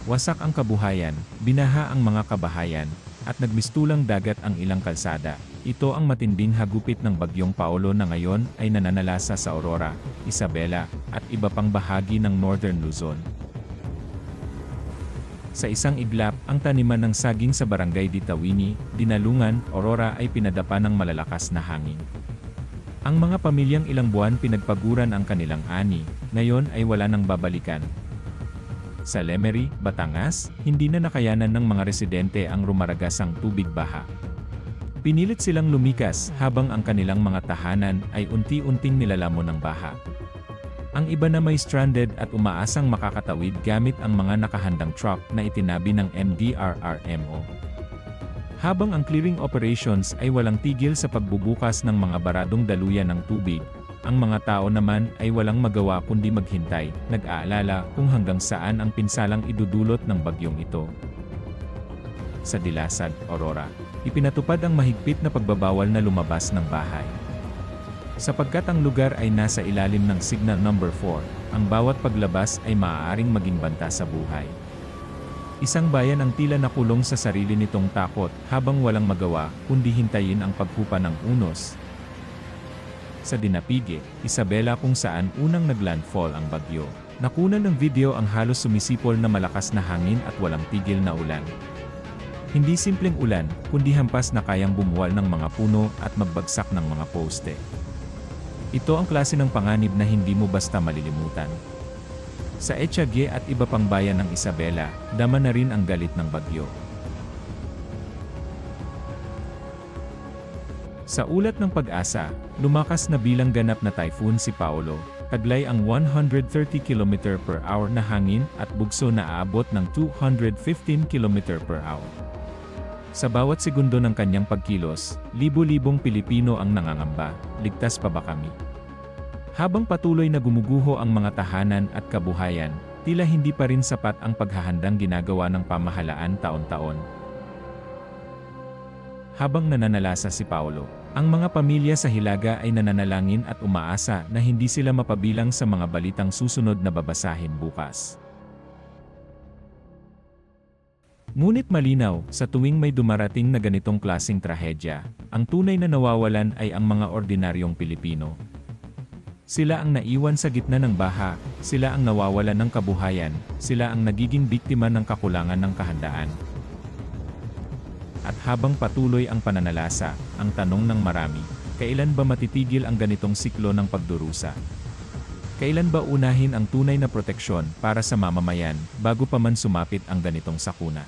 Wasak ang kabuhayan, binaha ang mga kabahayan, at nagmistulang dagat ang ilang kalsada. Ito ang matinding hagupit ng Bagyong Paolo na ngayon ay nananalasa sa Aurora, Isabela, at iba pang bahagi ng Northern Luzon. Sa isang iglap, ang taniman ng saging sa Barangay Ditawini, Dinalungan, Aurora ay pinadapa ng malalakas na hangin. Ang mga pamilyang ilang buwan pinagpaguran ang kanilang ani, ngayon ay wala nang babalikan. Sa Lemery, Batangas, hindi na nakayanan ng mga residente ang rumaragasang tubig baha. Pinilit silang lumikas habang ang kanilang mga tahanan ay unti-unting nilalamon ng baha. Ang iba na may stranded at umaasang makakatawid gamit ang mga nakahandang truck na itinabi ng MDRRMO. Habang ang clearing operations ay walang tigil sa pagbubukas ng mga baradong daluyan ng tubig, ang mga tao naman ay walang magawa kundi maghintay, nag-aalala kung hanggang saan ang pinsalang idudulot ng bagyong ito. Sa Dilasag, Aurora, ipinatupad ang mahigpit na pagbabawal na lumabas ng bahay. Sapagkat ang lugar ay nasa ilalim ng Signal Number 4, ang bawat paglabas ay maaaring maging banta sa buhay. Isang bayan ang tila nakulong sa sarili nitong takot habang walang magawa kundi hintayin ang paghupa ng unos. Sa Dinapigue, Isabela kung saan unang naglandfall ang bagyo, nakunan ng video ang halos sumisipol na malakas na hangin at walang tigil na ulan. Hindi simpleng ulan, kundi hampas na kayang bumuwal ng mga puno at magbagsak ng mga poste. Ito ang klase ng panganib na hindi mo basta malilimutan. Sa Etiague at iba pang bayan ng Isabela, dama na rin ang galit ng bagyo. Sa ulat ng Pag-asa, lumakas na bilang ganap na typhoon si Paolo, taglay ang 130 km/h na hangin at bugso na aabot ng 215 km/h. Sa bawat segundo ng kanyang pagkilos, libo-libong Pilipino ang nangangamba, ligtas pa ba kami? Habang patuloy na gumuguho ang mga tahanan at kabuhayan, tila hindi pa rin sapat ang paghahandang ginagawa ng pamahalaan taon-taon. Habang nananalasa si Paolo, ang mga pamilya sa Hilaga ay nananalangin at umaasa na hindi sila mapabilang sa mga balitang susunod na babasahin bukas. Ngunit malinaw, sa tuwing may dumarating na ganitong klaseng trahedya, ang tunay na nawawalan ay ang mga ordinaryong Pilipino. Sila ang naiwan sa gitna ng baha, sila ang nawawalan ng kabuhayan, sila ang nagiging biktima ng kakulangan ng kahandaan. At habang patuloy ang pananalasa, ang tanong ng marami, kailan ba matitigil ang ganitong siklo ng pagdurusa? Kailan ba unahin ang tunay na proteksyon para sa mamamayan bago pa man sumapit ang ganitong sakuna?